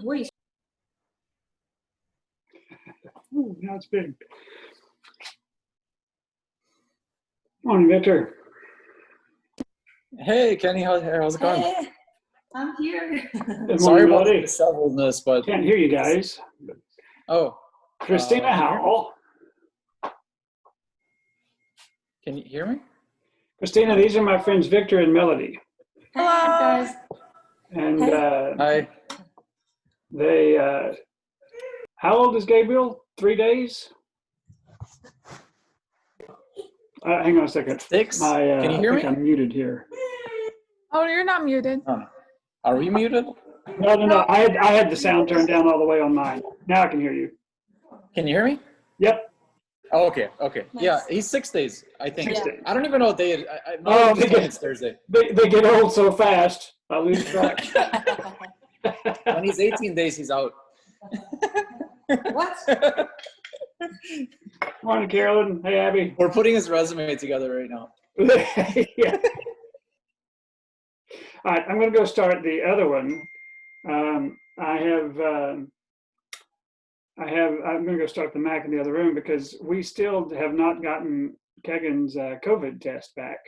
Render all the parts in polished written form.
voice. Ooh, now it's big. Morning, Victor. Hey, Kenny, how's it going? Hey, I'm here. Good Sorry morning, about the buddy. disheveledness, but Can't hear you guys. oh, Christina can you hear me? Howell. Can you hear me? Christina, these are my friends Victor and Melody. Hello, guys. And Hi. they, how old is Gabriel? 3 days? Hang on a second. 6. Can you hear I me? think I'm muted here. Oh, you're not muted. Are we muted? No. I had the sound turned down all the way on mine. Now I can hear you. Can you hear me? Yep. Oh, okay. Nice. Yeah, he's 6 days, I think. 6 days. I don't even know what day it is. I Oh, just told me it's Thursday. They get old so fast. I lose track. When he's 18 days, he's out. What? Morning, Carolyn. Hey, Abby. We're putting his resume together right now. Yeah. All right, I'm going to go start the other one. I'm going to go start the Mac in the other room because we still have not gotten Kegan's COVID test back.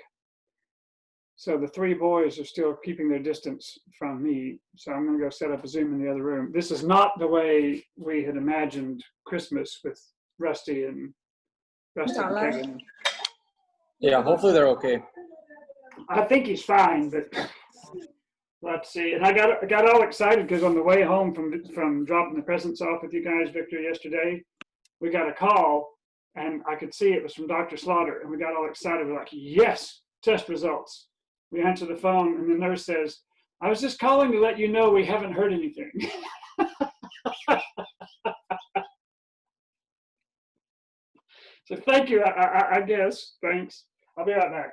So the 3 boys are still keeping their distance from me. So I'm going to go set up a Zoom in the other room. This is not the way we had imagined Christmas with Rusty and Kegan. Yeah, hopefully they're okay. I think he's fine, but let's see. And I got all excited because on the way home from dropping the presents off with you guys, Victor, yesterday, we got a call and I could see it was from Dr. Slaughter, and we got all excited. We're like, yes, test results. We answer the phone and the nurse says, I was just calling to let you know we haven't heard anything. So thank you, I guess. Thanks. I'll be right back.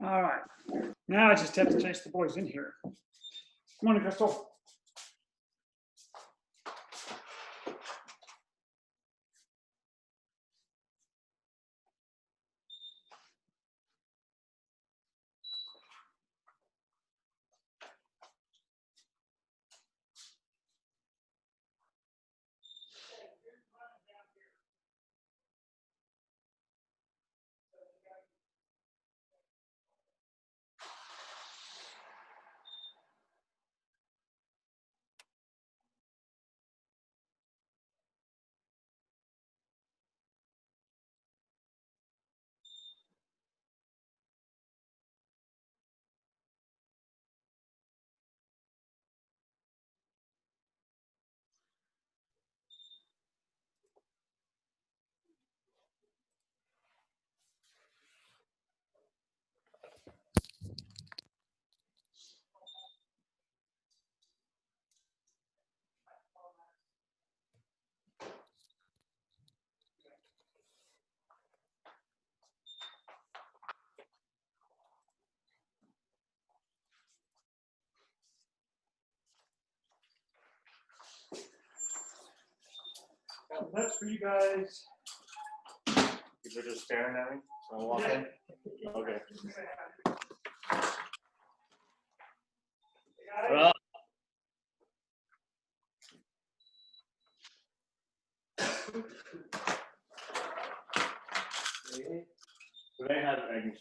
All right. Now I just have to chase the boys in here. Come on, Crystal. That's for you guys. You're just staring at me, so I'll walk in? Okay. Well,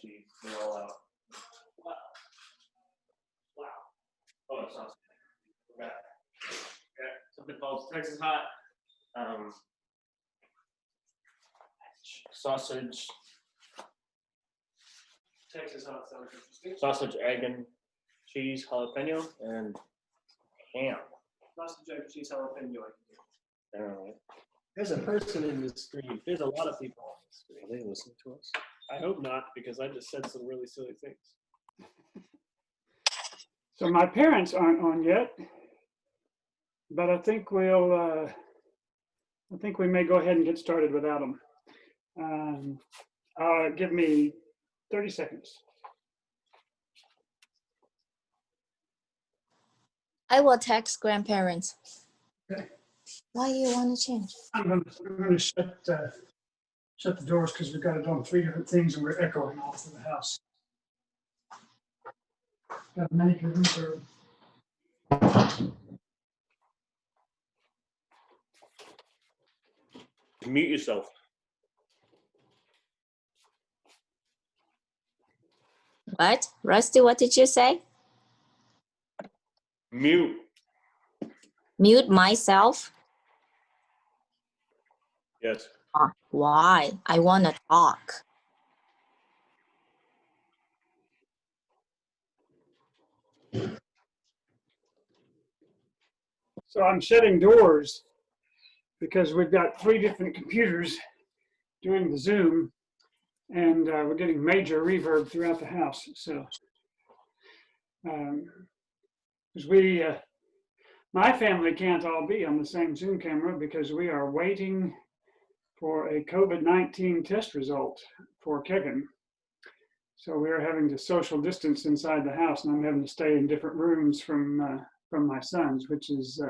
cheese. They're all out. Wow. Wow. Oh, it's not. Okay. Okay. Something called Texas hot. Sausage. Texas hot sausage. Sausage, egg, and cheese, jalapeno, and ham. Sausage, egg, cheese, jalapeno. There's a person in this stream. There's a lot of people on this stream. Are they listening to us? I hope not, because I just said some really silly things. So my parents aren't on yet, but I think we may go ahead and get started without them. Give me 30 seconds. I will text grandparents. Okay. Why you want to change? I'm going to shut the doors because we've got it on 3 different things and we're echoing all through the house. Got a manicure reverb. Mute yourself. What? Rusty, what did you say? Mute. Mute myself? Yes. Why? I want to talk. So I'm shutting doors because we've got 3 different computers doing the Zoom, and we're getting major reverb throughout the house. So, because my family can't all be on the same Zoom camera because we are waiting for a COVID-19 test result for Kevin. So we're having to social distance inside the house, and I'm having to stay in different rooms from my sons, which is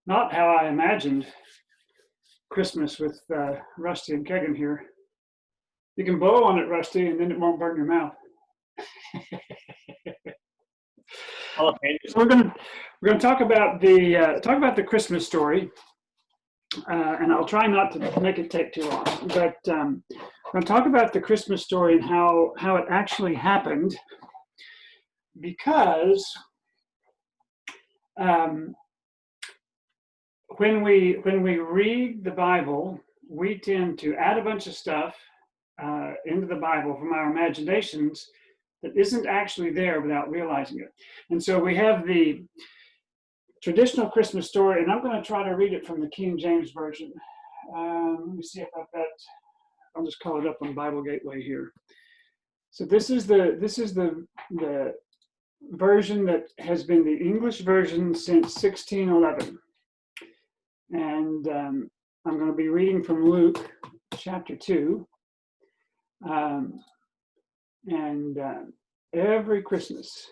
not how I imagined Christmas with Rusty and Kegan here. You can blow on it, Rusty, and then it won't burn your mouth. So we're gonna talk about the Christmas story, and I'll try not to make it take too long. But I'm going to talk about the Christmas story and how it actually happened, because when we read the Bible, we tend to add a bunch of stuff into the Bible from our imaginations that isn't actually there without realizing it. And so we have the traditional Christmas story, and I'm going to try to read it from the King James Version. Let me see if I've got, I'll just call it up on Bible Gateway here. So this is the version that has been the English version since 1611. And I'm going to be reading from Luke chapter 2. Every Christmas,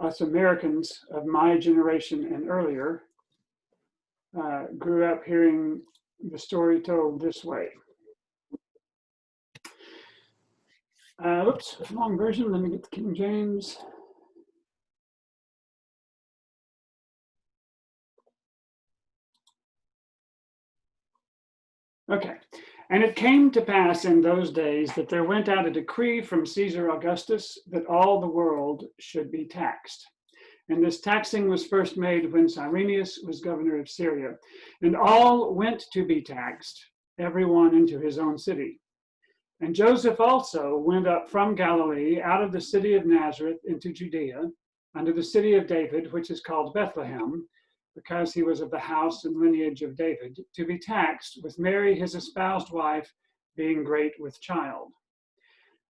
us Americans of my generation and earlier grew up hearing the story told this way. Oops, wrong version. Let me get the King James. Okay. And it came to pass in those days that there went out a decree from Caesar Augustus that all the world should be taxed. And this taxing was first made when Cyrenius was governor of Syria. And all went to be taxed, everyone into his own city. And Joseph also went up from Galilee out of the city of Nazareth into Judea, unto the city of David, which is called Bethlehem, because he was of the house and lineage of David, to be taxed with Mary, his espoused wife, being great with child.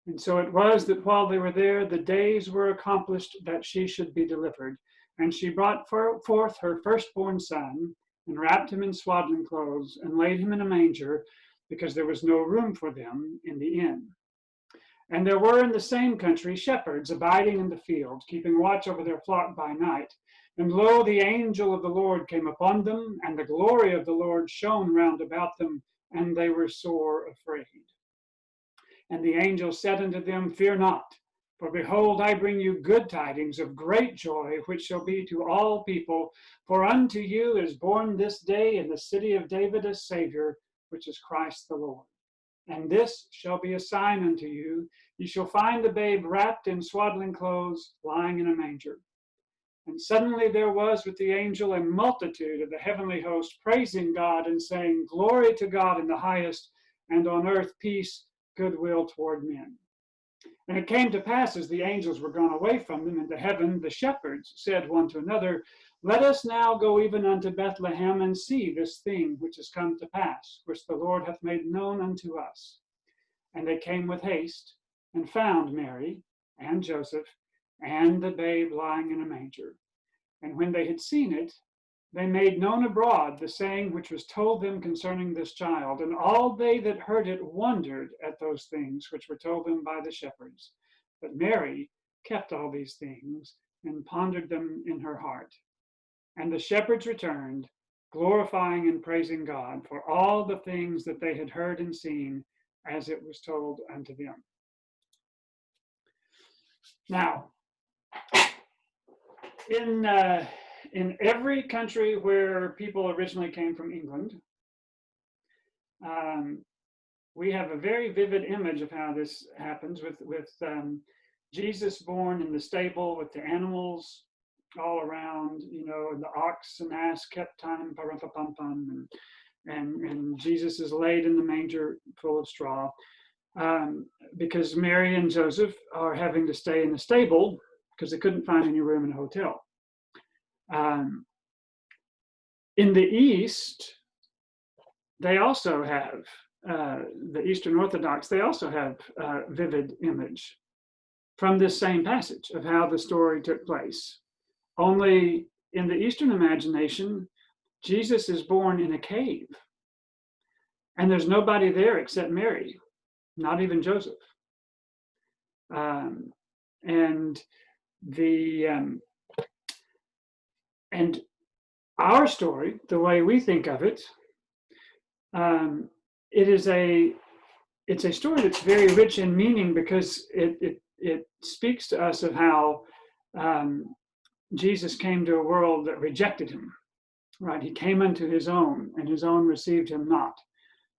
And so it was that while they were there, the days were accomplished that she should be delivered. And she brought forth her firstborn son, and wrapped him in swaddling clothes, and laid him in a manger, because there was no room for them in the inn. And there were in the same country shepherds abiding in the field, keeping watch over their flock by night. And lo, the angel of the Lord came upon them, and the glory of the Lord shone round about them, and they were sore afraid. And the angel said unto them, Fear not, for behold, I bring you good tidings of great joy, which shall be to all people. For unto you is born this day in the city of David a Savior, which is Christ the Lord. And this shall be a sign unto you. You shall find the babe wrapped in swaddling clothes, lying in a manger. And suddenly there was with the angel a multitude of the heavenly host, praising God and saying, Glory to God in the highest, and on earth peace, goodwill toward men. And it came to pass, as the angels were gone away from them into heaven, the shepherds said one to another, Let us now go even unto Bethlehem, and see this thing which is come to pass, which the Lord hath made known unto us. And they came with haste, and found Mary, and Joseph, and the babe lying in a manger. And when they had seen it, they made known abroad the saying which was told them concerning this child. And all they that heard it wondered at those things which were told them by the shepherds. But Mary kept all these things and pondered them in her heart. And the shepherds returned, glorifying and praising God for all the things that they had heard and seen, as it was told unto them. Now, in every country where people originally came from England, we have a very vivid image of how this happens with Jesus born in the stable with the animals all around, you know, and the ox and ass kept time, and Jesus is laid in the manger full of straw, because Mary and Joseph are having to stay in the stable because they couldn't find any room in a hotel. In the East, they also have, the Eastern Orthodox, they also have a vivid image from this same passage of how the story took place. Only in the Eastern imagination, Jesus is born in a cave, and there's nobody there except Mary, not even Joseph. And our story, the way we think of it, it's a story that's very rich in meaning, because it speaks to us of how Jesus came to a world that rejected him. Right? He came unto his own, and his own received him not.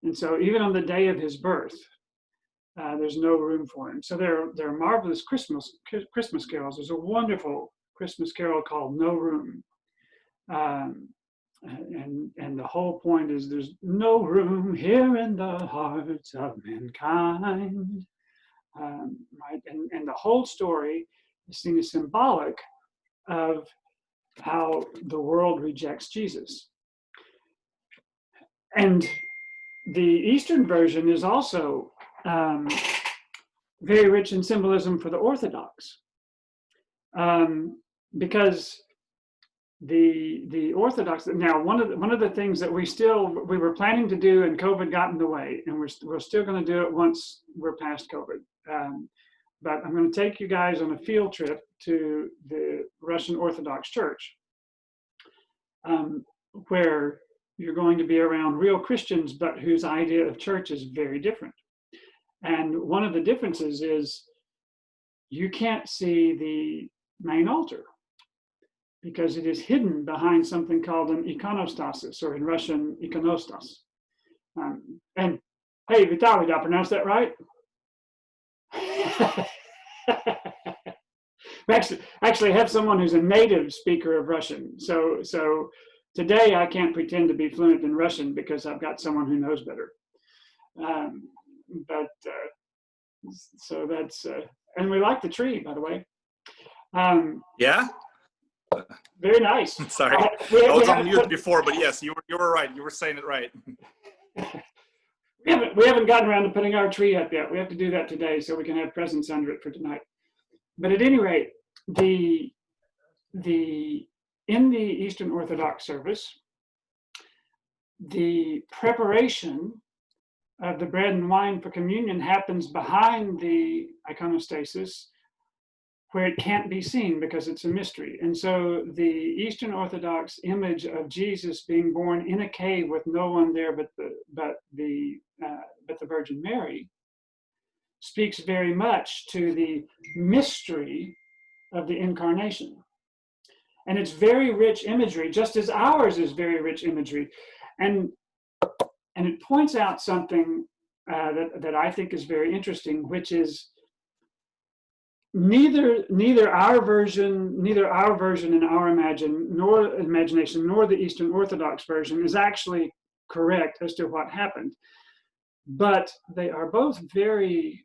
And so even on the day of his birth, there's no room for him. So there are marvelous Christmas carols. There's a wonderful Christmas carol called No Room. And the whole point is there's no room here in the hearts of mankind. Right? And the whole story is seen as symbolic of how the world rejects Jesus. And the Eastern version is also very rich in symbolism for the Orthodox, because the Orthodox, now one of the things that we were planning to do, and COVID got in the way, and we're still going to do it once we're past COVID. But I'm going to take you guys on a field trip to the Russian Orthodox Church, where you're going to be around real Christians, but whose idea of church is very different. And one of the differences is you can't see the main altar because it is hidden behind something called an ikonostasis, or in Russian, ikonostas. And hey, Vitaly, did I pronounce that right? Actually have someone who's a native speaker of Russian. So today I can't pretend to be fluent in Russian because I've got someone who knows better. So that's, and we like the tree, by the way. Yeah? Very nice. Sorry, I was on mute before, but yes, you were right. You were saying it right. We haven't gotten around to putting our tree up yet. We have to do that today so we can have presents under it for tonight. But at any rate, in the Eastern Orthodox service, the preparation of the bread and wine for communion happens behind the iconostasis, where it can't be seen because it's a mystery. And so the Eastern Orthodox image of Jesus being born in a cave with no one there but the Virgin Mary speaks very much to the mystery of the incarnation. And it's very rich imagery, just as ours is very rich imagery. And it points out something that I think is very interesting, which is neither our version in our imagination, nor the Eastern Orthodox version is actually correct as to what happened. But they are both the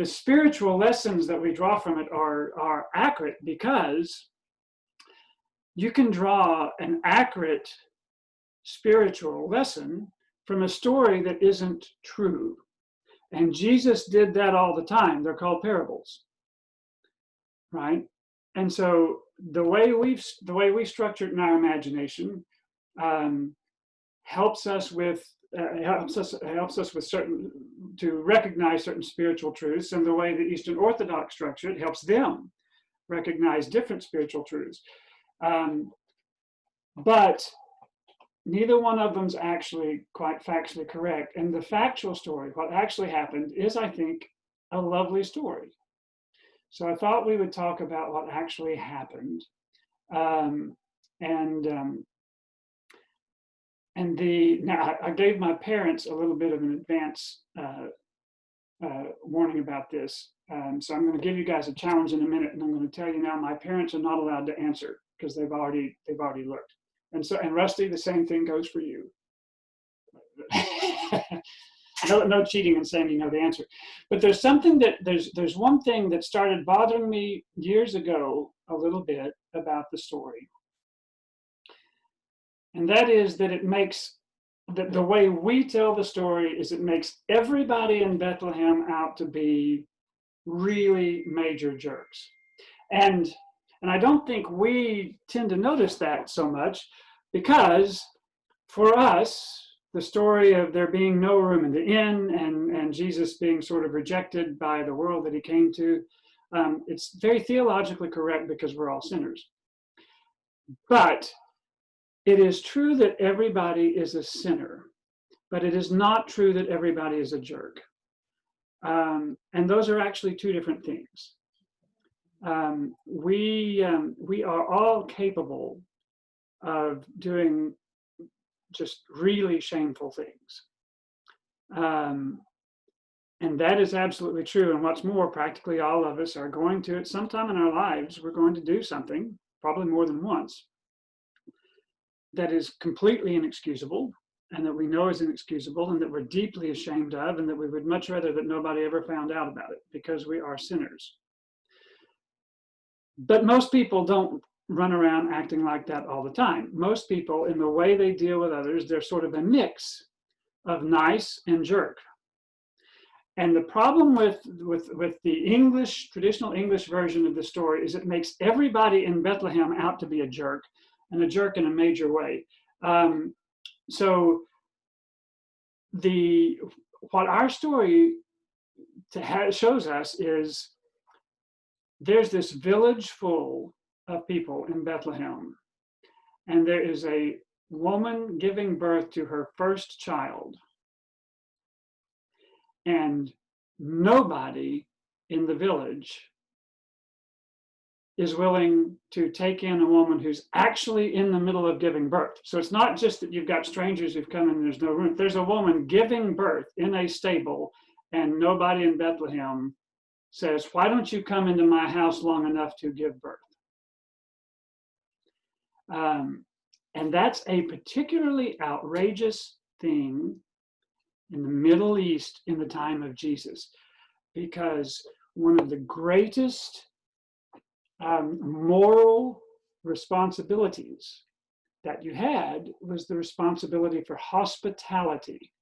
spiritual lessons that we draw from it are accurate, because you can draw an accurate spiritual lesson from a story that isn't true. And Jesus did that all the time. They're called parables, right? And so the way we structure it in our imagination helps us with to recognize certain spiritual truths, and the way the Eastern Orthodox structure it helps them recognize different spiritual truths. But neither one of them's actually quite factually correct. And the factual story, what actually happened, is, I think, a lovely story. So I thought we would talk about what actually happened. Now I gave my parents a little bit of an advance warning about this. So I'm going to give you guys a challenge in a minute, and I'm going to tell you now, my parents are not allowed to answer because they've already looked. And Rusty, the same thing goes for you. No cheating and saying you know the answer. But there's one thing that started bothering me years ago a little bit about the story. And that is that it makes, the way we tell the story is it makes everybody in Bethlehem out to be really major jerks. And I don't think we tend to notice that so much, because for us, the story of there being no room in the inn and Jesus being sort of rejected by the world that he came to, it's very theologically correct because we're all sinners. But it is true that everybody is a sinner, but it is not true that everybody is a jerk. And those are actually two different things. We are all capable of doing just really shameful things. And that is absolutely true. And what's more, practically all of us are going to, at some time in our lives, we're going to do something, probably more than once, that is completely inexcusable, and that we know is inexcusable, and that we're deeply ashamed of, and that we would much rather that nobody ever found out about it, because we are sinners. But most people don't run around acting like that all the time. Most people, in the way they deal with others, they're sort of a mix of nice and jerk. And the problem with the traditional English version of the story is it makes everybody in Bethlehem out to be a jerk, and a jerk in a major way. So what our story shows us is there's this village full of people in Bethlehem, and there is a woman giving birth to her first child, and nobody in the village is willing to take in a woman who's actually in the middle of giving birth. So it's not just that you've got strangers who've come in and there's no room. There's a woman giving birth in a stable, and nobody in Bethlehem says, why don't you come into my house long enough to give birth? And that's a particularly outrageous thing in the Middle East in the time of Jesus, because one of the greatest moral responsibilities that you had was the responsibility for hospitality.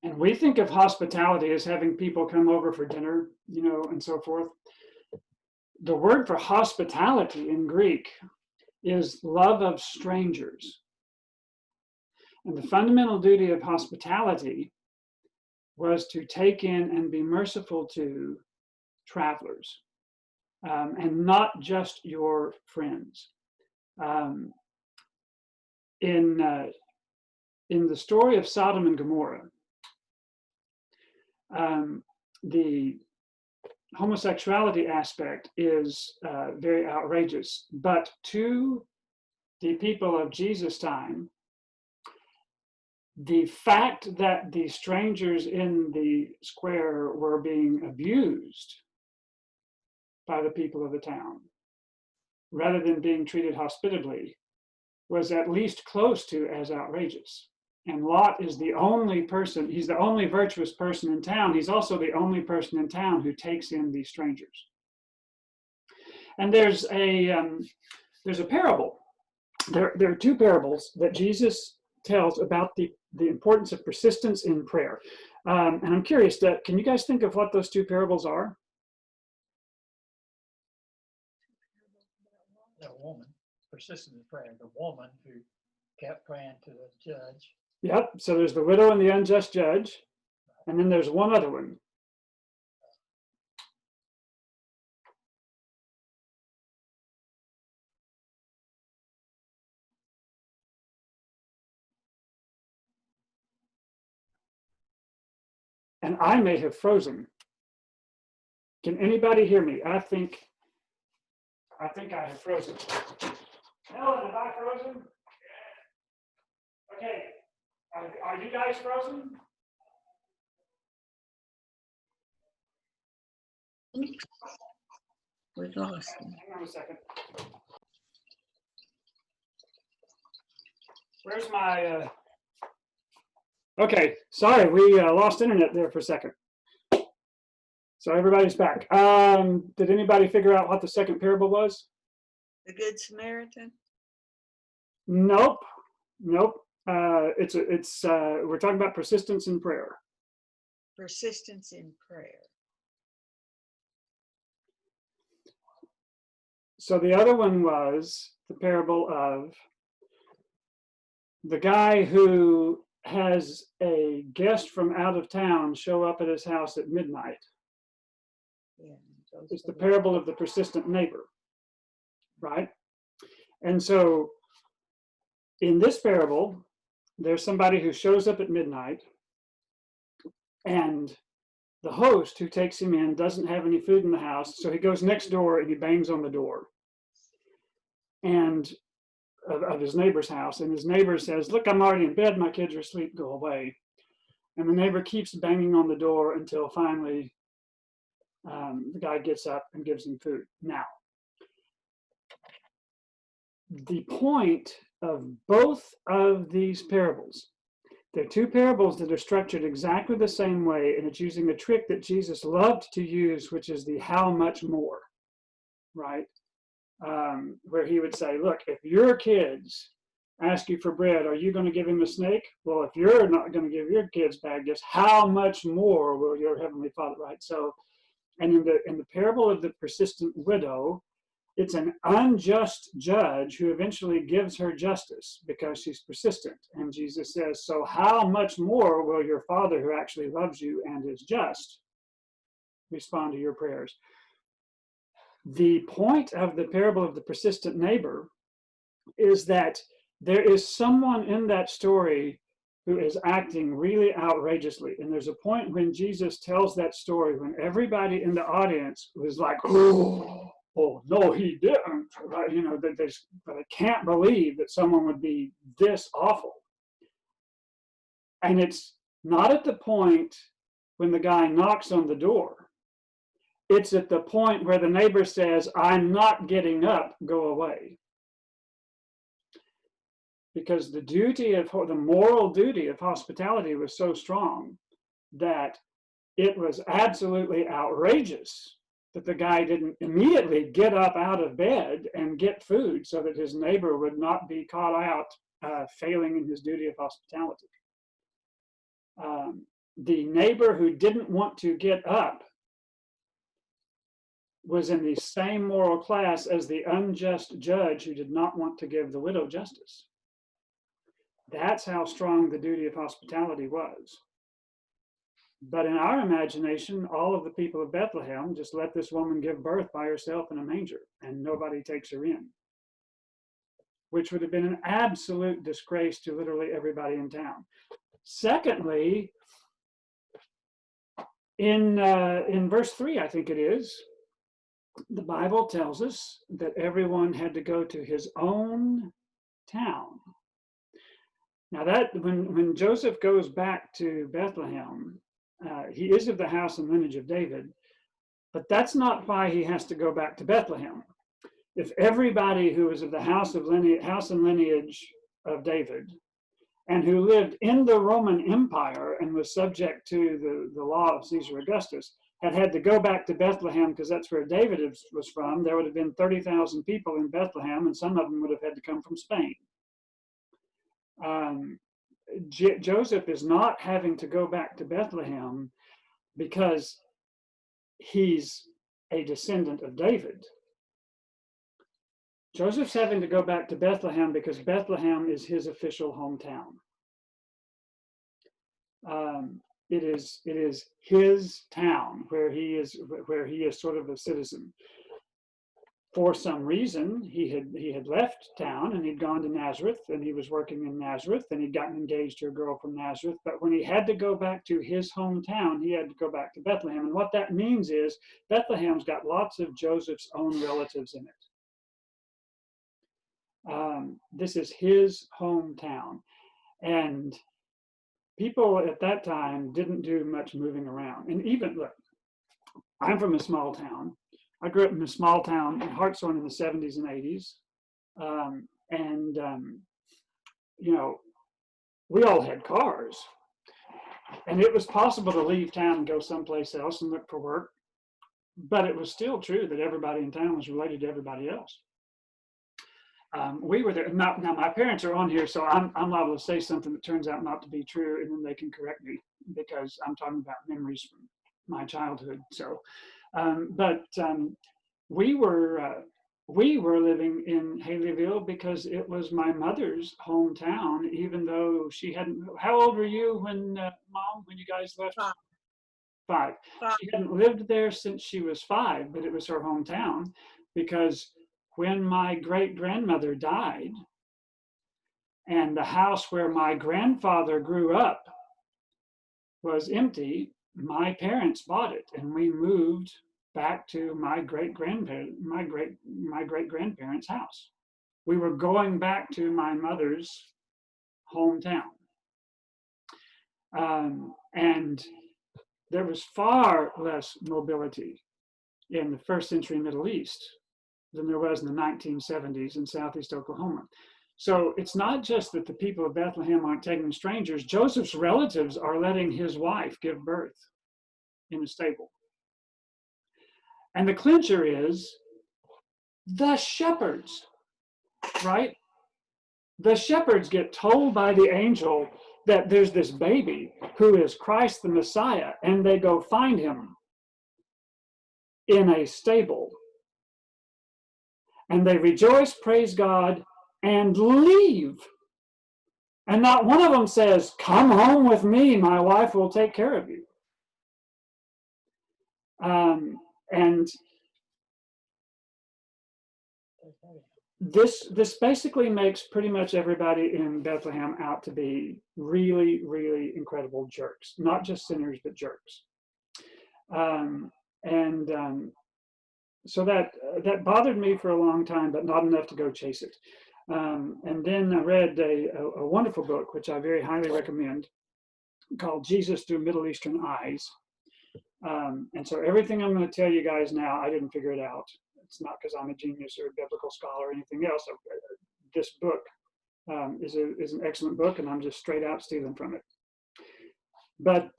And we think of hospitality as having people come over for dinner, and so forth. The word for hospitality in Greek is love of strangers. And the fundamental duty of hospitality was to take in and be merciful to travelers, and not just your friends. In the story of Sodom and Gomorrah, the homosexuality aspect is very outrageous, but to the people of Jesus' time, the fact that the strangers in the square were being abused by the people of the town, rather than being treated hospitably, was at least close to as outrageous. And Lot is the only person, he's the only virtuous person in town. He's also the only person in town who takes in these strangers. And there's a parable. There are two parables that Jesus tells about the importance of persistence in prayer. And I'm curious, can you guys think of what those two parables are? The woman, persistent in prayer, the woman who kept praying to the judge. Yep, so there's the widow and the unjust judge. And then there's one other one. And I may have frozen. Can anybody hear me? I think I have frozen. Helen, have I frozen? Okay. Are you guys frozen? We've lost him. Hang on a second. Where's my... Okay, sorry, we lost internet there for a second. So everybody's back. Did anybody figure out what the second parable was? The Good Samaritan? Nope. We're talking about persistence in prayer. Persistence in prayer. So the other one was the parable of the guy who has a guest from out of town show up at his house at midnight. Yeah, It's the parable of the persistent neighbor, right? And so in this parable, there's somebody who shows up at midnight, and the host who takes him in doesn't have any food in the house, so he goes next door and he bangs on the door and of his neighbor's house, and his neighbor says, "Look, I'm already in bed, my kids are asleep, go away." And the neighbor keeps banging on the door until finally the guy gets up and gives him food. Now, the point of both of these parables, they're two parables that are structured exactly the same way, and it's using a trick that Jesus loved to use, which is the how much more, right? Where he would say, look, if your kids ask you for bread, are you going to give him a snake? Well, if you're not going to give your kids bad gifts, how much more will your heavenly Father, right? So, and in the parable of the persistent widow, it's an unjust judge who eventually gives her justice because she's persistent. And Jesus says, so how much more will your Father who actually loves you and is just respond to your prayers? The point of the parable of the persistent neighbor is that there is someone in that story who is acting really outrageously. And there's a point when Jesus tells that story when everybody in the audience was like, oh no, he didn't. Right? You know, but I can't believe that someone would be this awful. And it's not at the point when the guy knocks on the door. It's at the point where the neighbor says, I'm not getting up, go away. Because the moral duty of hospitality was so strong that it was absolutely outrageous that the guy didn't immediately get up out of bed and get food so that his neighbor would not be caught out failing in his duty of hospitality. The neighbor who didn't want to get up was in the same moral class as the unjust judge who did not want to give the widow justice. That's how strong the duty of hospitality was. But in our imagination, all of the people of Bethlehem just let this woman give birth by herself in a manger, and nobody takes her in, which would have been an absolute disgrace to literally everybody in town. Secondly, in verse 3, I think it is, the Bible tells us that everyone had to go to his own town. Now that when Joseph goes back to Bethlehem, he is of the house and lineage of David, but that's not why he has to go back to Bethlehem. If everybody who was of the house and lineage of David, and who lived in the Roman Empire and was subject to the law of Caesar Augustus, had to go back to Bethlehem because that's where David was from, there would have been 30,000 people in Bethlehem, and some of them would have had to come from Spain. Joseph is not having to go back to Bethlehem because he's a descendant of David. Joseph's having to go back to Bethlehem because Bethlehem is his official hometown. It is his town where he is sort of a citizen. For some reason, he had left town and he'd gone to Nazareth, and he was working in Nazareth, and he'd gotten engaged to a girl from Nazareth. But when he had to go back to his hometown, he had to go back to Bethlehem. And what that means is Bethlehem's got lots of Joseph's own relatives in it. This is his hometown. And people at that time didn't do much moving around. And even, look, I'm from a small town. I grew up in a small town in Hartshorn in the 70s and 80s. You know, we all had cars. And it was possible to leave town and go someplace else and look for work. But it was still true that everybody in town was related to everybody else. We were there. Now my parents are on here, so I'm liable to say something that turns out not to be true, and then they can correct me because I'm talking about memories from my childhood. So, we were living in Haleyville because it was my mother's hometown, even though she hadn't. How old were you when Mom, when you guys left? 5. She hadn't lived there since she was 5, but it was her hometown because when my great-grandmother died and the house where my grandfather grew up was empty, my parents bought it and we moved back to my great-grandparents' house. We were going back to my mother's hometown. And there was far less mobility in the first century Middle East than there was in the 1970s in Southeast Oklahoma. So it's not just that the people of Bethlehem aren't taking strangers. Joseph's relatives are letting his wife give birth in a stable. And the clincher is the shepherds, right? The shepherds get told by the angel that there's this baby who is Christ the Messiah, and they go find him in a stable. And they rejoice, praise God, and leave. And not one of them says, come home with me, my wife will take care of you. And this basically makes pretty much everybody in Bethlehem out to be really, really incredible jerks. Not just sinners, but jerks. So that bothered me for a long time, but not enough to go chase it. And then I read a wonderful book, which I very highly recommend, called Jesus Through Middle Eastern Eyes. And so everything I'm going to tell you guys now, I didn't figure it out. It's not because I'm a genius or a biblical scholar or anything else. This book is an excellent book, and I'm just straight out stealing from it. But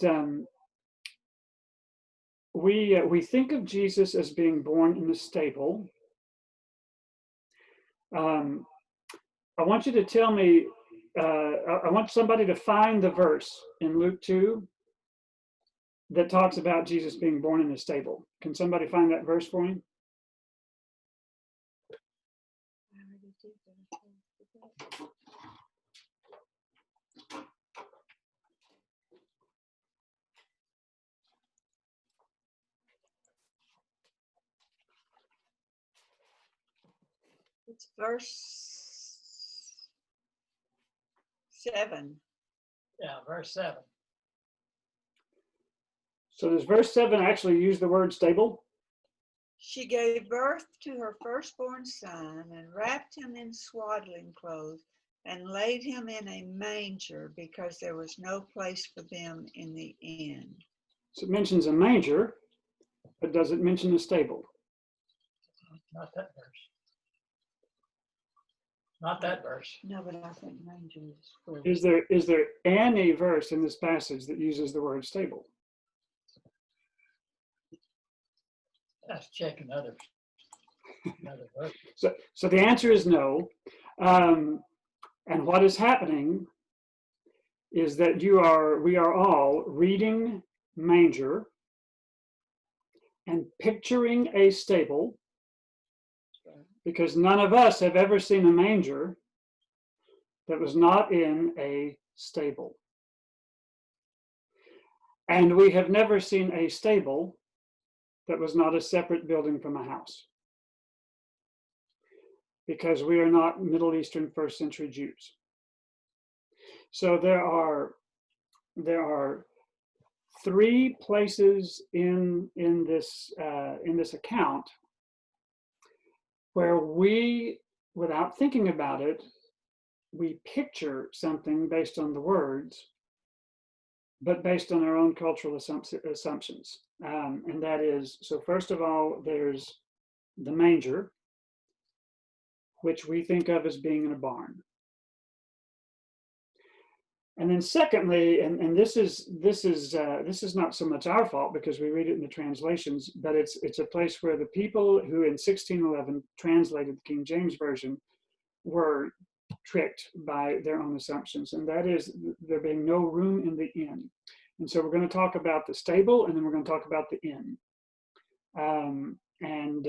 we think of Jesus as being born in a stable. I want you to tell me, I want somebody to find the verse in Luke 2 that talks about Jesus being born in a stable. Can somebody find that verse for me? It's verse 7. Yeah, verse 7. So does verse 7 actually use the word stable? She gave birth to her firstborn son and wrapped him in swaddling clothes and laid him in a manger because there was no place for them in the inn. So it mentions a manger, but does it mention a stable? Not that verse. Not that verse. No, but I think manger is where Is there any verse in this passage that uses the word stable? Let's check another verse. So the answer is no. And what is happening is that we are all reading manger and picturing a stable, because none of us have ever seen a manger that was not in a stable. And we have never seen a stable that was not a separate building from a house, because we are not Middle Eastern first century Jews. So there are three places in this account where we, without thinking about it, we picture something based on the words, but based on our own cultural assumptions. And that is, so first of all, there's the manger, which we think of as being in a barn. And then secondly, and this is not so much our fault because we read it in the translations, but it's a place where the people who in 1611 translated the King James Version were tricked by their own assumptions, and that is there being no room in the inn. And so we're going to talk about the stable, and then we're going to talk about the inn, and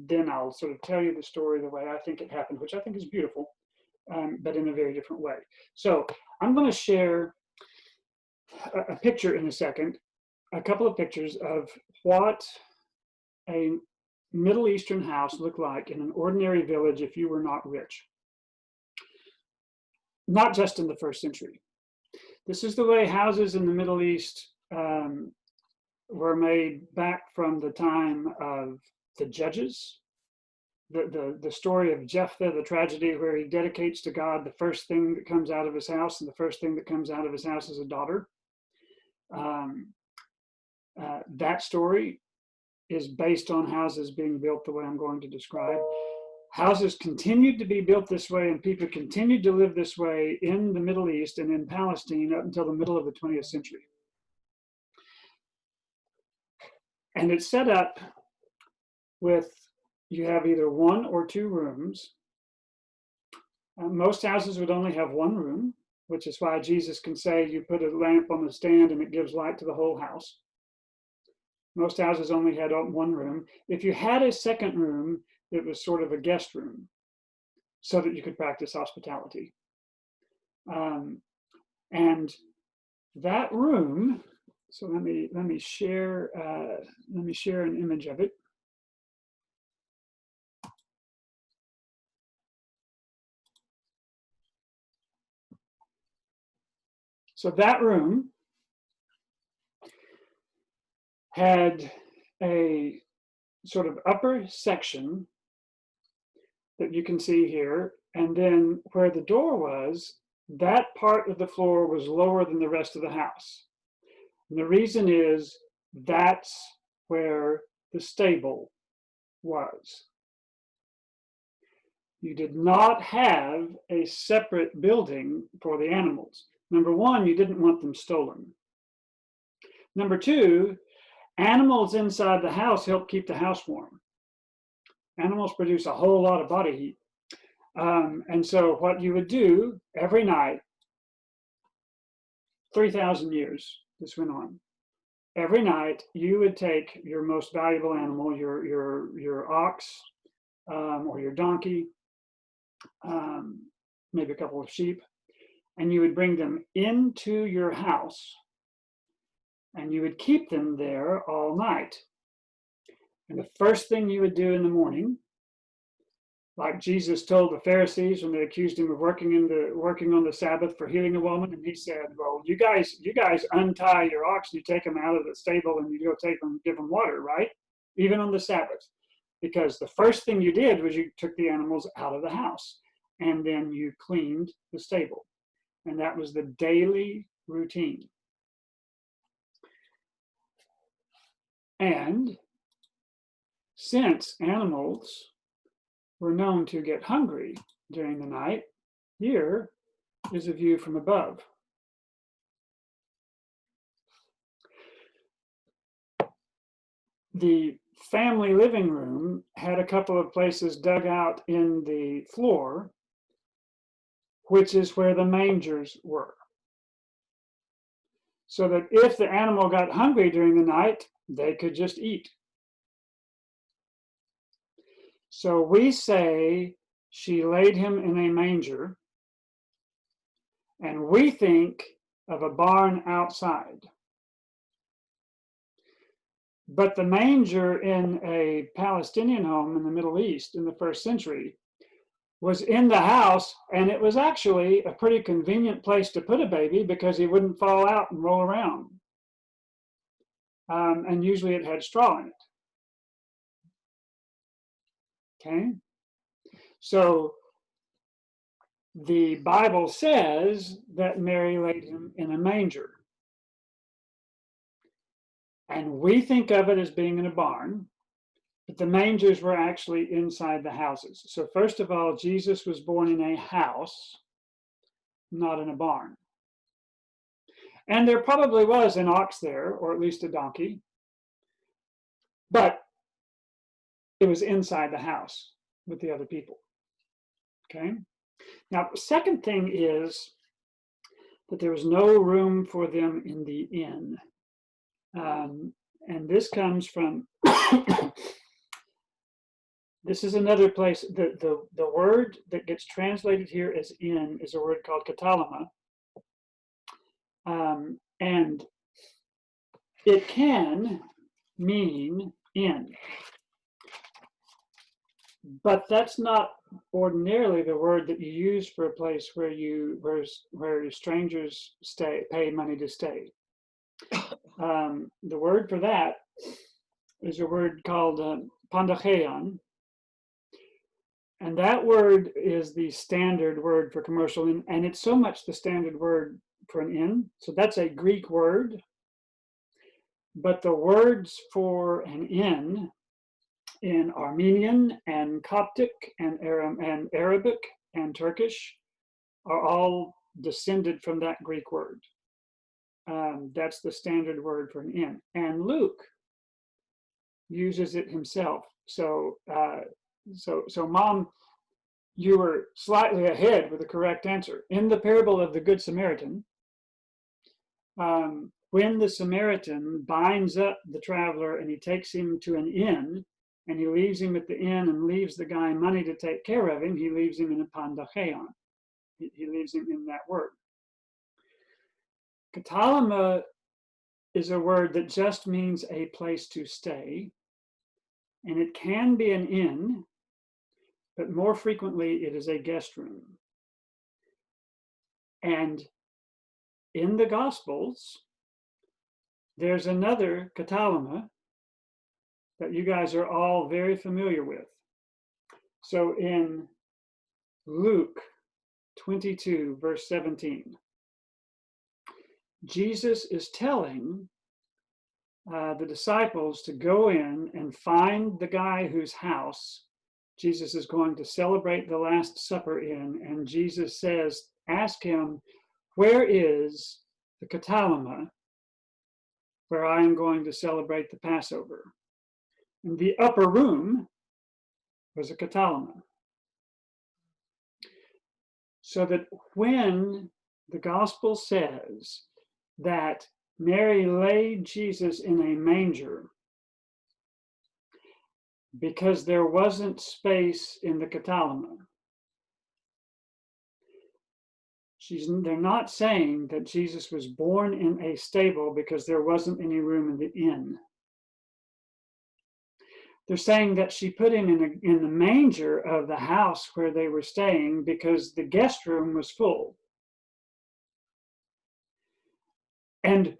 then I'll sort of tell you the story the way I think it happened, which I think is beautiful. But in a very different way. So I'm going to share a picture in a second, a couple of pictures of what a Middle Eastern house looked like in an ordinary village if you were not rich. Not just in the first century. This is the way houses in the Middle East were made back from the time of the judges. The story of Jephthah, the tragedy where he dedicates to God the first thing that comes out of his house, and the first thing that comes out of his house is a daughter. That story is based on houses being built the way I'm going to describe. Houses continued to be built this way, and people continued to live this way in the Middle East and in Palestine up until the middle of the 20th century. And it's set up with, you have either one or two rooms. Most houses would only have one room, which is why Jesus can say you put a lamp on the stand and it gives light to the whole house. Most houses only had one room. If you had a second room, it was sort of a guest room so that you could practice hospitality. And that room, so let me share an image of it. So that room had a sort of upper section that you can see here, and then where the door was, that part of the floor was lower than the rest of the house. And the reason is that's where the stable was. You did not have a separate building for the animals. Number one, you didn't want them stolen. Number two, animals inside the house help keep the house warm. Animals produce a whole lot of body heat. And so what you would do every night, 3,000 years this went on, every night you would take your most valuable animal, your ox or your donkey, maybe a couple of sheep, and you would bring them into your house and you would keep them there all night. And the first thing you would do in the morning, like Jesus told the Pharisees when they accused him of working on the Sabbath for healing a woman, and he said, well, you guys untie your ox, you take them out of the stable and you go take them, give them water, right? Even on the Sabbath. because the first thing you did was you took the animals out of the house and then you cleaned the stable. And that was the daily routine. And since animals were known to get hungry during the night, here is a view from above. The family living room had a couple of places dug out in the floor, which is where the mangers were. So that if the animal got hungry during the night, they could just eat. So we say she laid him in a manger, and we think of a barn outside. But the manger in a Palestinian home in the Middle East in the 1st century was in the house, and it was actually a pretty convenient place to put a baby because he wouldn't fall out and roll around. And usually it had straw in it. Okay? So the Bible says that Mary laid him in a manger. And we think of it as being in a barn, but the mangers were actually inside the houses. So first of all, Jesus was born in a house, not in a barn. And there probably was an ox there, or at least a donkey, but it was inside the house with the other people. Okay? Now, the second thing is that there was no room for them in the inn. And this comes from, this is another place, the word that gets translated here as inn is a word called katalama. And it can mean inn. But that's not ordinarily the word that you use for a place where strangers pay money to stay. The word for that is a word called pandacheon, and that word is the standard word for commercial inn, and it's so much the standard word for an inn. So that's a Greek word, but the words for an inn in Armenian and Coptic and Arabic and Turkish are all descended from that Greek word. That's the standard word for an inn. And Luke uses it himself. So Mom, you were slightly ahead with the correct answer. In the parable of the Good Samaritan, when the Samaritan binds up the traveler and he takes him to an inn, and he leaves him at the inn and leaves the guy money to take care of him, he leaves him in a pandacheon. He leaves him in that word. Katalama is a word that just means a place to stay, and it can be an inn, but more frequently it is a guest room. And in the Gospels, there's another katalama that you guys are all very familiar with. So in Luke 22, verse 17, Jesus is telling the disciples to go in and find the guy whose house Jesus is going to celebrate the Last Supper in. And Jesus says, ask him, where is the katalama where I am going to celebrate the Passover? And the upper room was a katalama. So that when the gospel says that Mary laid Jesus in a manger because there wasn't space in the katalama, they're not saying that Jesus was born in a stable because there wasn't any room in the inn. They're saying that she put him in the manger of the house where they were staying because the guest room was full. And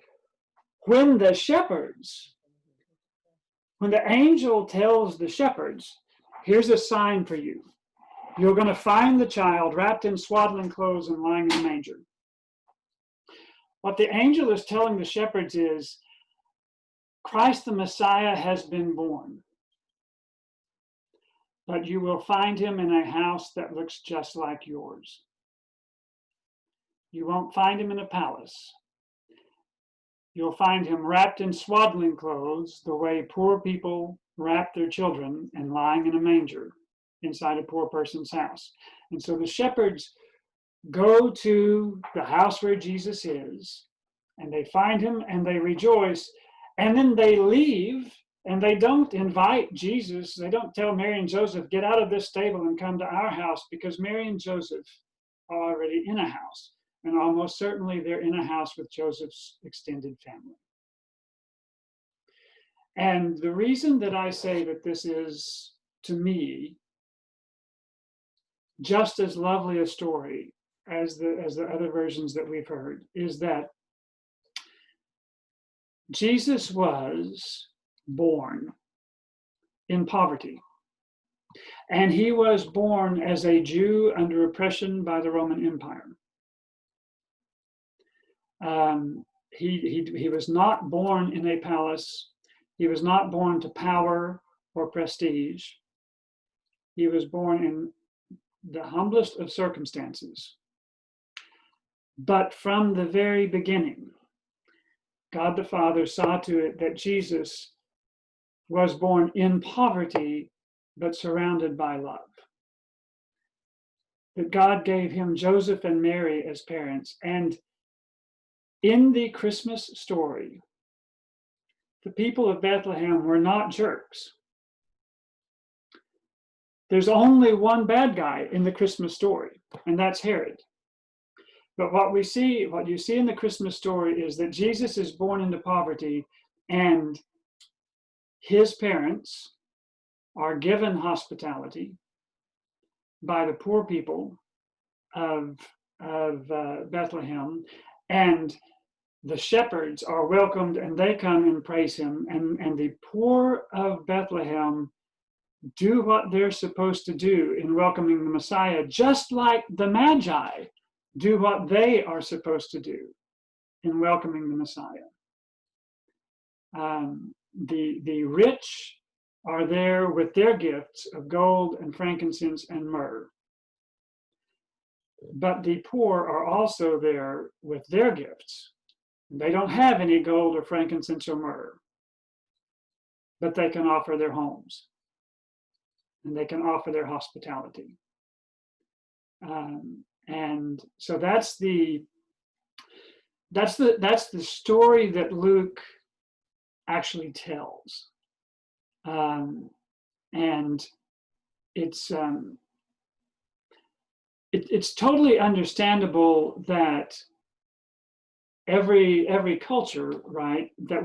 when the shepherds when the angel tells the shepherds, here's a sign for you. You're going to find the child wrapped in swaddling clothes and lying in a manger. What the angel is telling the shepherds is, Christ the Messiah has been born, but you will find him in a house that looks just like yours. You won't find him in a palace. You'll find him wrapped in swaddling clothes, the way poor people wrap their children, and lying in a manger inside a poor person's house. And so the shepherds go to the house where Jesus is, and they find him and they rejoice, and then they leave, and they don't invite Jesus. They don't tell Mary and Joseph, get out of this stable and come to our house, because Mary and Joseph are already in a house. And almost certainly they're in a house with Joseph's extended family. And the reason that I say that this is, to me, just as lovely a story as the other versions that we've heard is that Jesus was born in poverty. And he was born as a Jew under oppression by the Roman Empire. He was not born in a palace. He was not born to power or prestige. He was born in the humblest of circumstances. But from the very beginning, God the Father saw to it that Jesus was born in poverty, but surrounded by love. That God gave him Joseph and Mary as parents. And in the Christmas story, the people of Bethlehem were not jerks. There's only one bad guy in the Christmas story, and that's Herod. But what you see in the Christmas story is that Jesus is born into poverty, and his parents are given hospitality by the poor people of Bethlehem, and the shepherds are welcomed, and they come and praise him, and the poor of Bethlehem do what they're supposed to do in welcoming the Messiah, just like the Magi do what they are supposed to do in welcoming the Messiah. The rich are there with their gifts of gold and frankincense and myrrh. But the poor are also there with their gifts. They don't have any gold or frankincense or myrrh, but they can offer their homes, and they can offer their hospitality. And so that's the story that Luke actually tells. And it's totally understandable that every culture, right, do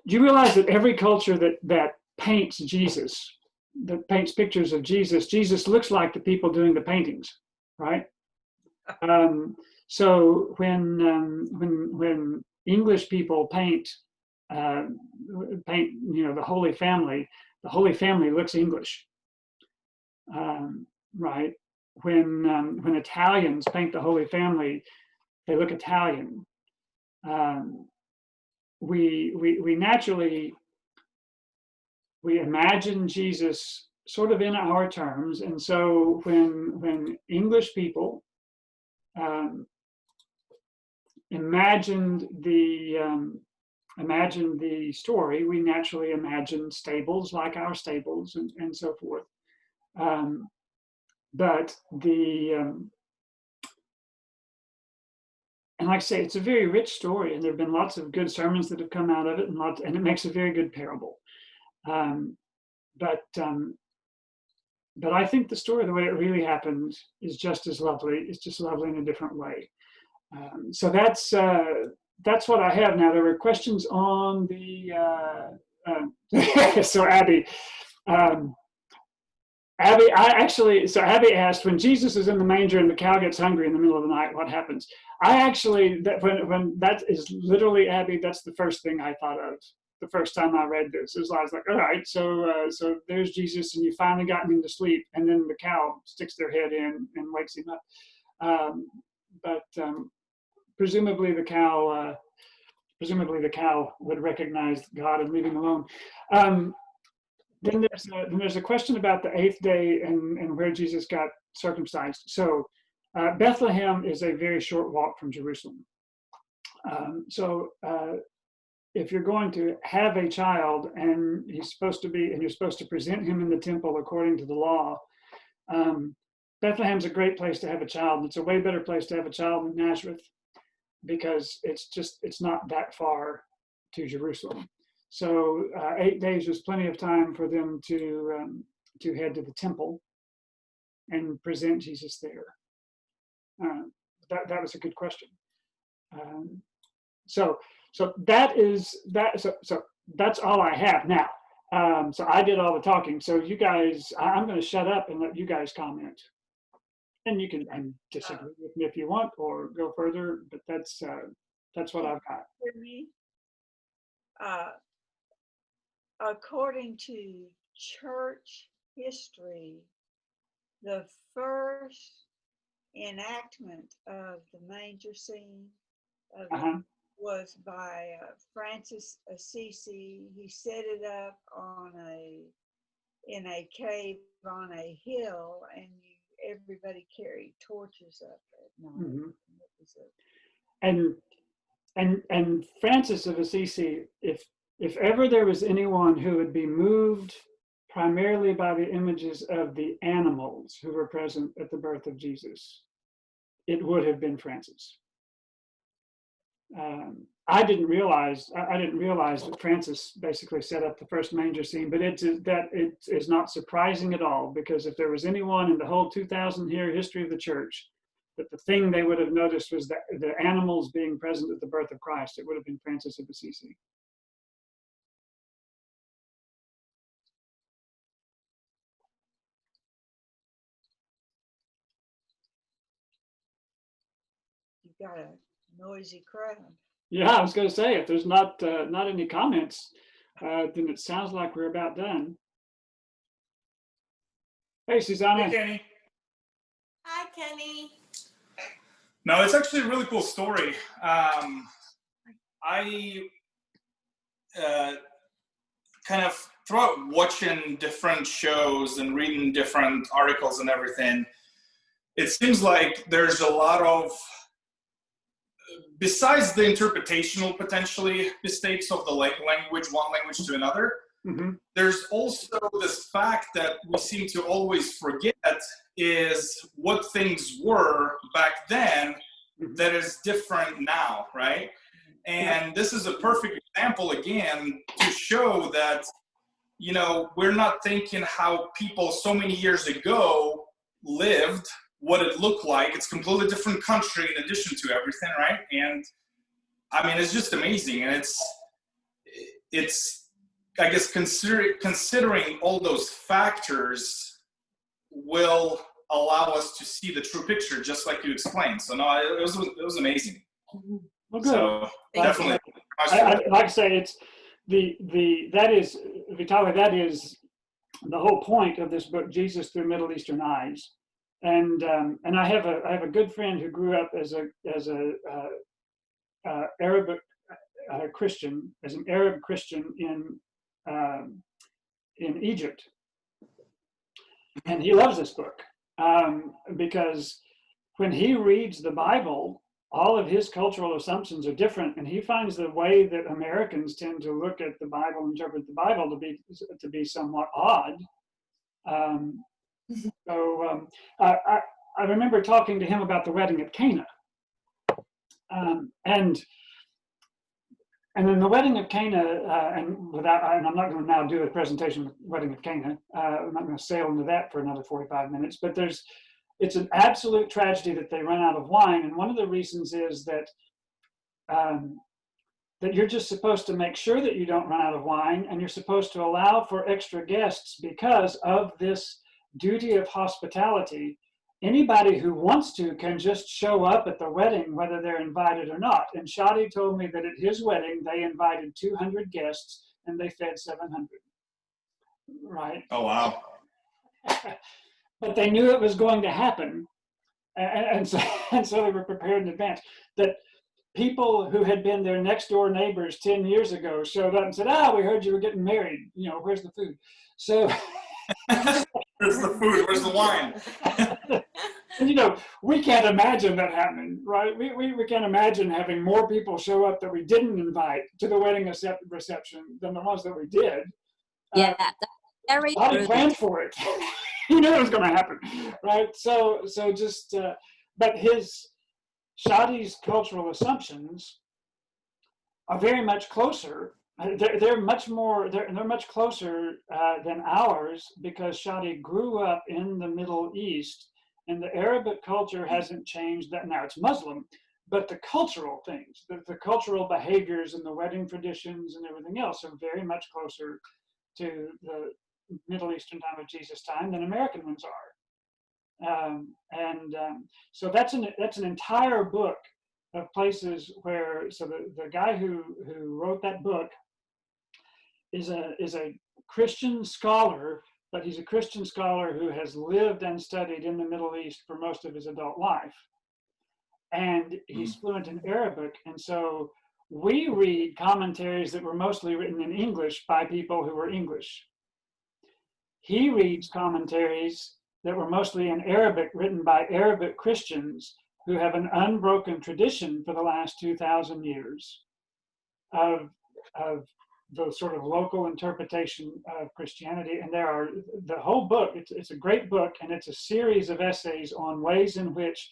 you realize that every culture that paints Jesus, that paints pictures of Jesus looks like the people doing the paintings, right? So when English people paint the Holy Family looks English, right? When Italians paint the Holy Family, they look Italian. We naturally imagine Jesus sort of in our terms, and so when English people imagined the story, we naturally imagined stables like our stables and so forth. But and like I say, it's a very rich story, and there have been lots of good sermons that have come out of it, and it makes a very good parable. But I think the story, the way it really happened, is just as lovely. It's just lovely in a different way. So that's what I have now. There were questions on the. So Abby. Abby asked, when Jesus is in the manger and the cow gets hungry in the middle of the night, what happens? When that is literally, Abby, that's the first thing I thought of the first time I read this. I was like, all right, so there's Jesus, and you finally gotten him to sleep, and then the cow sticks their head in and wakes him up. But presumably the cow would recognize God and leave him alone. Then there's a question about the 8th day and where Jesus got circumcised. So Bethlehem is a very short walk from Jerusalem. If you're going to have a child and you're supposed to present him in the temple according to the law, Bethlehem's a great place to have a child. It's a way better place to have a child than Nazareth, because it's not that far to Jerusalem. So 8 days was plenty of time for them to head to the temple and present Jesus there. That was a good question. So that's all I have now. So I did all the talking. So you guys, I'm going to shut up and let you guys comment. And you can disagree with me if you want, or go further. But that's what I've got. For me, according to church history, the first enactment of the manger scene was by Francis Assisi. He set it up in a cave on a hill, and everybody carried torches up at night. And Francis of Assisi, if ever there was anyone who would be moved primarily by the images of the animals who were present at the birth of Jesus, it would have been Francis. I didn't realize that Francis basically set up the first manger scene, but it is not surprising at all, because if there was anyone in the whole 2,000-year history of the church that the thing they would have noticed was that the animals being present at the birth of Christ, it would have been Francis of Assisi. You got a noisy crowd. Yeah, I was going to say, if there's not any comments, then it sounds like we're about done. Hey, Susanna. Hey, Kenny. Hi, Kenny. No, it's actually a really cool story. I kind of, throughout watching different shows and reading different articles and everything, it seems like there's a lot of, besides the interpretational potentially mistakes of the language, one language to another, there's also this fact that we seem to always forget is what things were back then that is different now, right? And this is a perfect example, again, to show that, you know, we're not thinking how people so many years ago lived, what it looked like. It's a completely different country in addition to everything, right? And I mean, it's just amazing. And it's I guess, considering all those factors will allow us to see the true picture, just like you explained. So no, it was amazing. Well, good. So definitely. Like I say, it's that is Vitaly, that is the whole point of this book, Jesus Through Middle Eastern Eyes. And I have a good friend who grew up as a Arabic Christian, as an Arab Christian in Egypt, and he loves this book because when he reads the Bible, all of his cultural assumptions are different, and he finds the way that Americans tend to look at the Bible, interpret the Bible, to be somewhat odd. I remember talking to him about the wedding at Cana, and then the wedding of Cana, and I'm not going to now do a presentation of the wedding of Cana. I'm not going to sail into that for another 45 minutes, but it's an absolute tragedy that they run out of wine. And one of the reasons is that you're just supposed to make sure that you don't run out of wine, and you're supposed to allow for extra guests because of this duty of hospitality. Anybody who wants to can just show up at the wedding, whether they're invited or not. And Shadi told me that at his wedding, they invited 200 guests, and they fed 700. Right? Oh, wow. But they knew it was going to happen. And so they were prepared in advance. That people who had been their next door neighbors 10 years ago showed up and said, we heard you were getting married. Where's the food? So where's the food? Where's the wine? And, we can't imagine that happening, right? We can't imagine having more people show up that we didn't invite to the wedding reception than the ones that we did. Yeah, that's very Bobby true. planned for it. He knew it was going to happen, right? So just, but Shadi's cultural assumptions are very much closer. They're much more. They're much closer than ours because Shadi grew up in the Middle East, and the Arabic culture hasn't changed. That now it's Muslim, but the cultural things, the cultural behaviors, and the wedding traditions, and everything else are very much closer to the Middle Eastern time of Jesus' time than American ones are. So that's an entire book of places where, so the guy who wrote that book is a Christian scholar, but he's a Christian scholar who has lived and studied in the Middle East for most of his adult life. And he's fluent in Arabic. And so we read commentaries that were mostly written in English by people who were English. He reads commentaries that were mostly in Arabic, written by Arabic Christians who have an unbroken tradition for the last 2,000 years of the sort of local interpretation of Christianity. And the whole book, it's a great book, and it's a series of essays on ways in which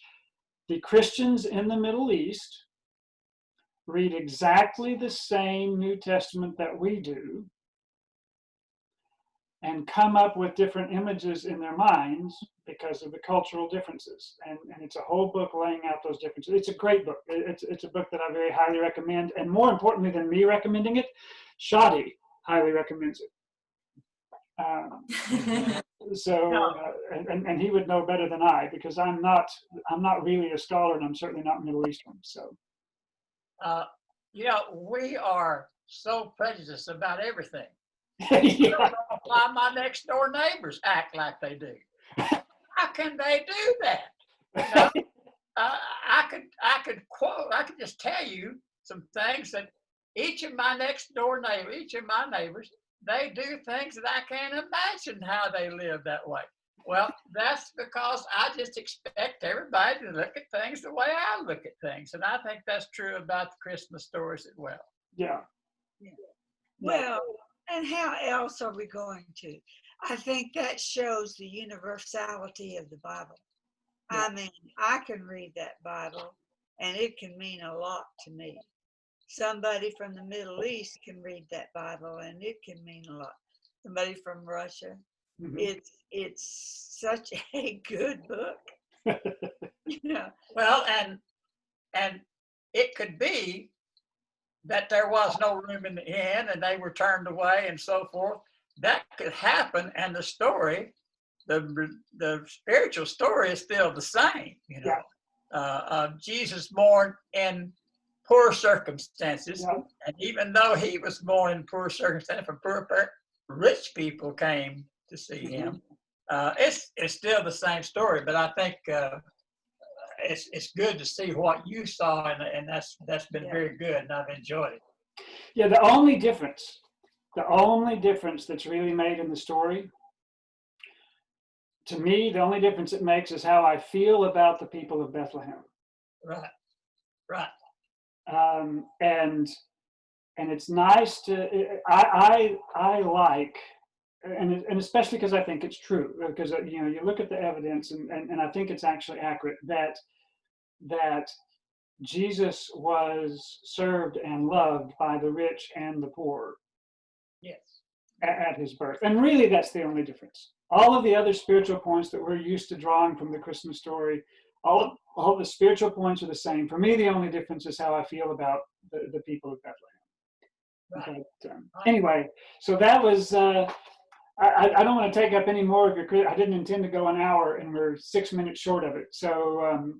the Christians in the Middle East read exactly the same New Testament that we do, and come up with different images in their minds because of the cultural differences. And it's a whole book laying out those differences. It's a great book. It's a book that I very highly recommend. And more importantly than me recommending it, Shadi highly recommends it. And he would know better than I, because I'm not really a scholar, and I'm certainly not Middle Eastern. So, we are so prejudiced about everything. Yeah. Why my next door neighbors act like they do? How can they do that? I could just tell you some things that each of my neighbors, they do things that I can't imagine how they live that way. Well, that's because I just expect everybody to look at things the way I look at things. And I think that's true about the Christmas stories as well. Yeah. Well, and how else are we going to? I think that shows the universality of the Bible. I mean, I can read that Bible and it can mean a lot to me. Somebody from the Middle East can read that Bible and it can mean a lot. Somebody from Russia. Mm-hmm. It's such a good book. Well, and it could be that there was no room in the inn and they were turned away and so forth. That could happen, and the story, the spiritual story is still the same. Jesus born in poor circumstances, and even though he was born in poor circumstances, rich people came to see him. It's still the same story, but I think it's good to see what you saw, and that's been very good, and I've enjoyed it. Yeah, the only difference that's really made in the story, to me, the only difference it makes is how I feel about the people of Bethlehem. Right. And it's nice to, I like, and especially because I think it's true, because you look at the evidence and I think it's actually accurate that Jesus was served and loved by the rich and the poor. Yes. At his birth. And really that's the only difference. All of the other spiritual points that we're used to drawing from the Christmas story, all the spiritual points are the same. For me, the only difference is how I feel about the people of Bethlehem. But, anyway, so that was, I don't want to take up any more of your, I didn't intend to go an hour, and we're 6 minutes short of it. So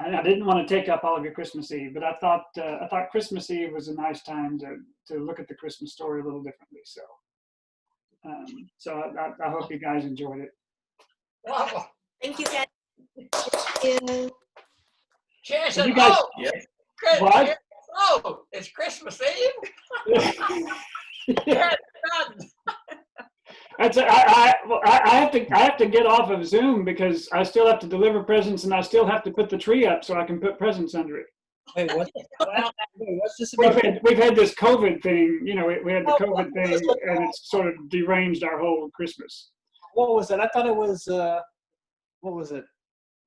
I didn't want to take up all of your Christmas Eve, but I thought Christmas Eve was a nice time to look at the Christmas story a little differently. So, I hope you guys enjoyed it. Well, Thank you, guys. Sharon said, You guys- oh, Yeah. Chris- What? oh, it's Christmas Eve? Yeah, it's done. I have to get off of Zoom because I still have to deliver presents and I still have to put the tree up so I can put presents under it. Wait, what's this about? We've had this COVID thing, you know, we had the COVID thing and it's sort of deranged our whole Christmas. What was it? I thought it was, what was it?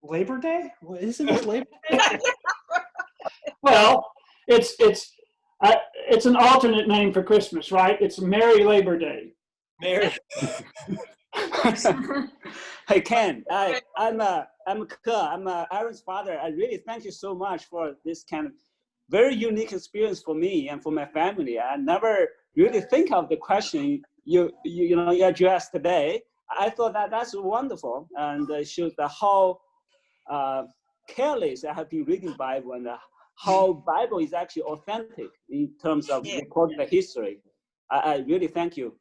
Labor Day? Isn't it Labor Day? Well, it's an alternate name for Christmas, right? It's Merry Labor Day. Mary. Hey Ken, I'm Ke. I'm Aaron's father. I really thank you so much for this kind of very unique experience for me and for my family. I never really think of the question you addressed today. I thought that's wonderful and shows the how careless I have been reading Bible and how Bible is actually authentic in terms of recording the history. I really thank you.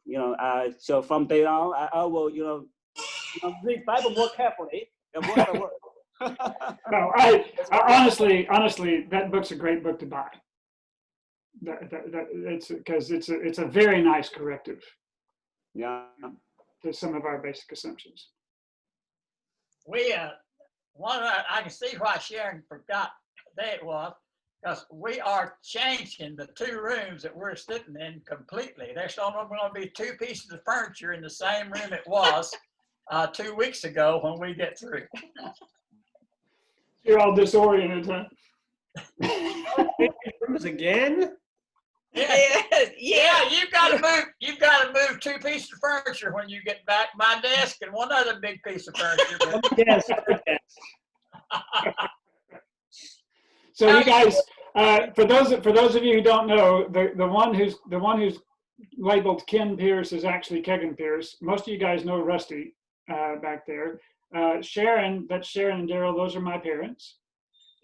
So from day on, I will, read Bible more carefully and word by word. No, I honestly, that book's a great book to buy. It's because it's a very nice corrective. Yeah. To some of our basic assumptions. We, I can see why Sharon forgot that it was, because we are changing the 2 rooms that we're sitting in completely. There's only going to be 2 pieces of furniture in the same room it was 2 weeks ago when we get through. You're all disoriented, huh? Rooms again? Yeah, you've got to move 2 pieces of furniture when you get back. My desk and one other big piece of furniture. Yes. So you guys, for those of you who don't know, the one who's labeled Ken Pierce is actually Kegan Pierce. Most of you guys know Rusty back there. Sharon, that's Sharon and Daryl. Those are my parents.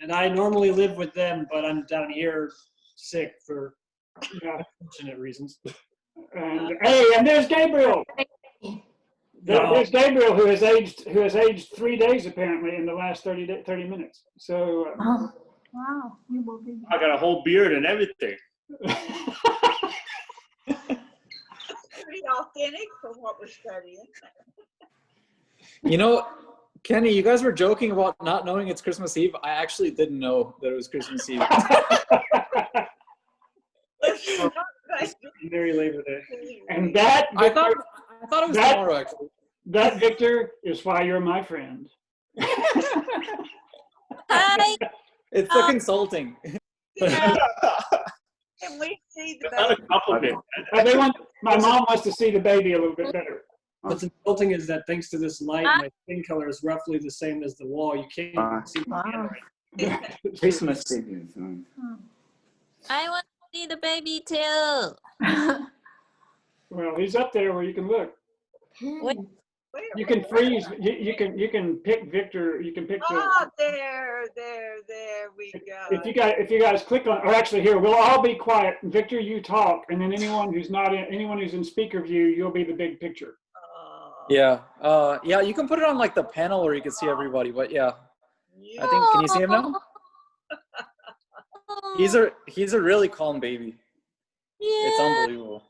And I normally live with them, but I'm down here sick for unfortunate reasons. And and there's Gabriel. There's Gabriel who has aged 3 days apparently in the last 30 minutes. So. Wow, you will be. I got a whole beard and everything. Pretty authentic from what we're studying. You know, Kenny, you guys were joking about not knowing it's Christmas Eve. I actually didn't know that it was Christmas Eve. Merry Labor Day. And that, I Victor, thought it was tomorrow, actually. that, Victor, is why you're my friend. Hi. It's the consulting. Can we see the Not a baby? compliment. My mom wants to see the baby a little bit better. What's insulting is that thanks to this light, my skin color is roughly the same as the wall. You can't even see my hand right. Christmas Eve. I want to see the baby too. Well, he's up there where you can look. Wait. You can freeze. You can pick Victor. You can pick the. Oh, there we go. If you guys click on, or actually here, we'll all be quiet. Victor, you talk, and then anyone who's in speaker view, you'll be the big picture. Yeah. Yeah, you can put it on like the panel where you can see everybody, but yeah. I think, can you see him now? He's a really calm baby. Yeah. It's unbelievable.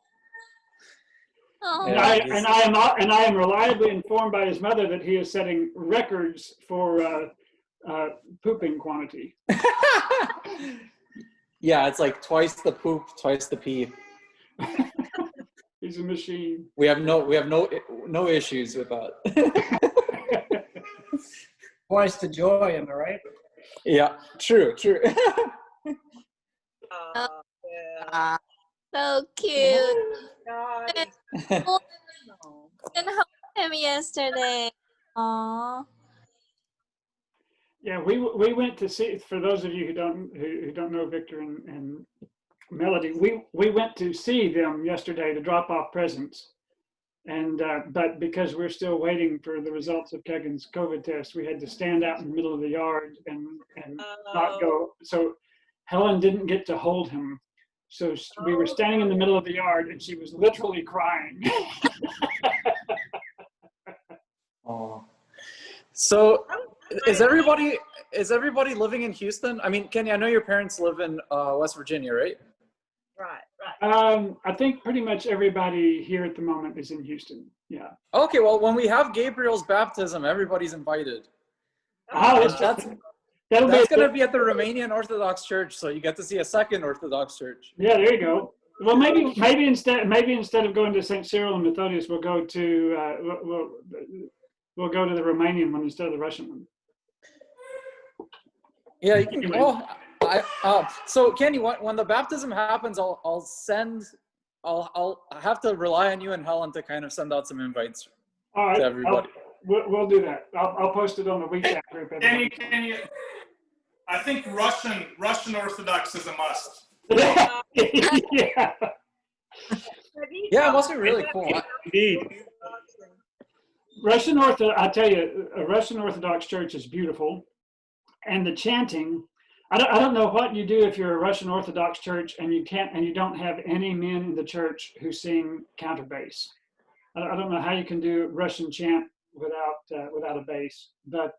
Oh. And I am reliably informed by his mother that he is setting records for pooping quantity. Yeah, it's like twice the poop, twice the pee. He's a machine. We have no issues with that. Twice the joy, am I right? Yeah, true. Yeah. So cute. God, And how him yesterday. Aww. Yeah, we went to see. For those of you who don't know Victor and Melody, we went to see them yesterday to drop off presents, And but because we're still waiting for the results of Kegan's COVID test, we had to stand out in the middle of the yard and not go. So Helen didn't get to hold him. So we were standing in the middle of the yard, and she was literally crying. Oh. So is everybody living in Houston? I mean, Kenny, I know your parents live in West Virginia, right? Right. I think pretty much everybody here at the moment is in Houston. Yeah. Okay, well, when we have Gabriel's baptism, everybody's invited. Oh, And that's going to be at the Romanian Orthodox Church, so you get to see a second Orthodox church. Yeah, there you go. Well, maybe instead of going to St. Cyril and Methodius, we'll go to we'll go to the Romanian one instead of the Russian one. Yeah, you can. Anyway. So Kenny, when the baptism happens, I'll have to rely on you and Helen to kind of send out some invites to everybody. We'll do that. I'll post it on the WeChat group. Kenny, I think Russian Orthodox is a must. Yeah. Yeah, it must be really cool. Indeed. I tell you, a Russian Orthodox church is beautiful, and the chanting. I don't know what you do if you're a Russian Orthodox church and you don't have any men in the church who sing counterbass. I don't know how you can do Russian chant without a bass, but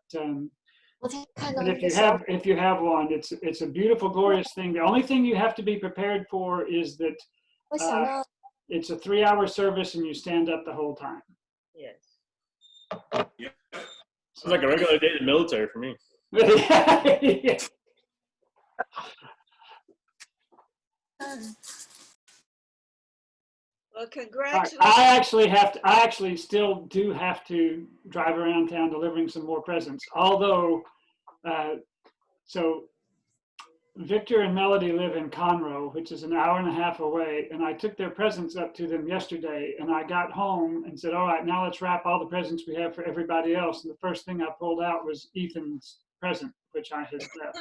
if you have one, it's a beautiful, glorious thing. The only thing you have to be prepared for is that it's a 3-hour service and you stand up the whole time. Yes. Yeah. Sounds like a regular day in the military for me. Yeah. Well, congratulations. I actually still do have to drive around town delivering some more presents. Although, so Victor and Melody live in Conroe, which is an hour and a half away, and I took their presents up to them yesterday, and I got home and said, all right, now let's wrap all the presents we have for everybody else. And the first thing I pulled out was Ethan's present, which I had left.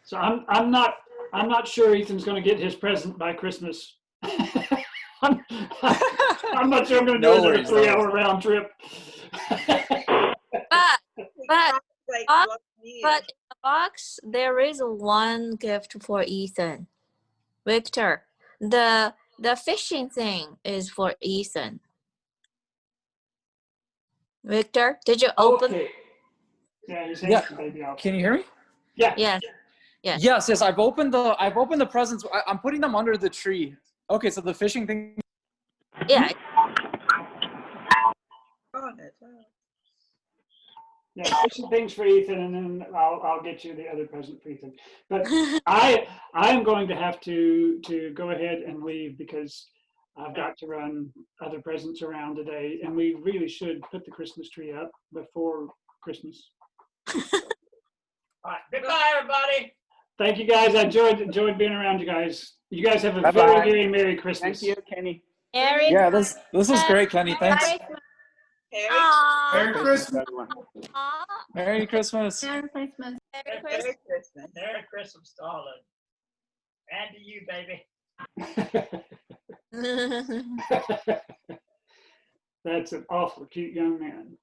So I'm not sure Ethan's going to get his present by Christmas. I'm not sure I'm going to do another 3-hour round trip. But in the box there is one gift for Ethan. Victor, the fishing thing is for Ethan. Victor, did you open? Okay. Yeah. Baby out. Can you hear me? Yeah. Yes. Yes. I've opened the presents. I'm putting them under the tree. Okay, so the fishing thing. Yeah. Yeah, fishing things for Ethan, and then I'll get you the other present for Ethan. But I'm going to have to go ahead and leave because I've got to run other presents around today, and we really should put the Christmas tree up before Christmas. All right. Goodbye, everybody. Thank you, guys. I enjoyed being around you guys. You guys have a Bye-bye. very, very Merry Christmas. Thank you, Kenny. Yeah, this was great, Kenny. Thanks. Merry Christmas. Merry Christmas. Merry Christmas. Merry Christmas. Merry Christmas to all of you. And to you, baby. That's an awful cute young man.